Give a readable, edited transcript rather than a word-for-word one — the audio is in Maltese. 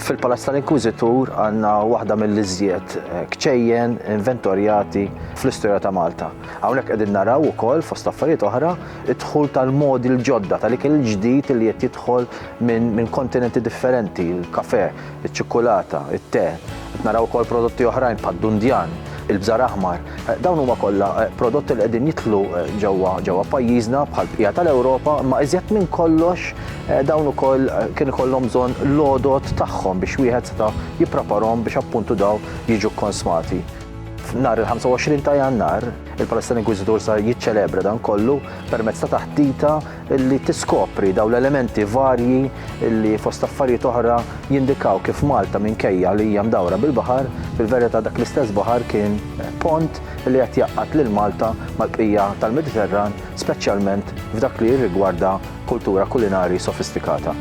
Fil-Palazz tal-Inkwiżitur għandna waħda mill-iżjed kċejjen inventorjati fl-istorja ta' Malta. Hawnhekk qegħdin naraw ukoll fost affarijiet oħra id-dħul tal-modi l-ġodda tal-ikel il-ġdid li qed jidħol minn kontinenti differenti, il-kafè, iċ-ċikkulata, it-te. Qed naraw ukoll prodotti oħrajn bħad-dundjan, il-bżar aħmar. Dawn huma kollha prodotti li qegħdin jidħlu ġewwa pajjiżna bħal bqija tal-Ewropa, ma iżjed minn kollox dawn ukoll kien ikollhom bżonn l-għodot tagħhom biex wieħed seta' jippreparahom biex appuntu dawn jiġu konsmati. Nhar il-25 ta' Jannar, il-Palazz tal-Inkwiżitur sa jiċċelebra dan kollu permezz ta' taħdita li tiskopri dawn l-elementi varji li fost affarijiet oħra jindikaw kif Malta minkejja li hija mdawra bil-baħar, fil-verità dak l-istess baħar kien pont li qed jaqqat lil Malta mal-bqija tal-Mediterran, speċjalment f'dak li jirrigwarda kultura kulinari sofistikata.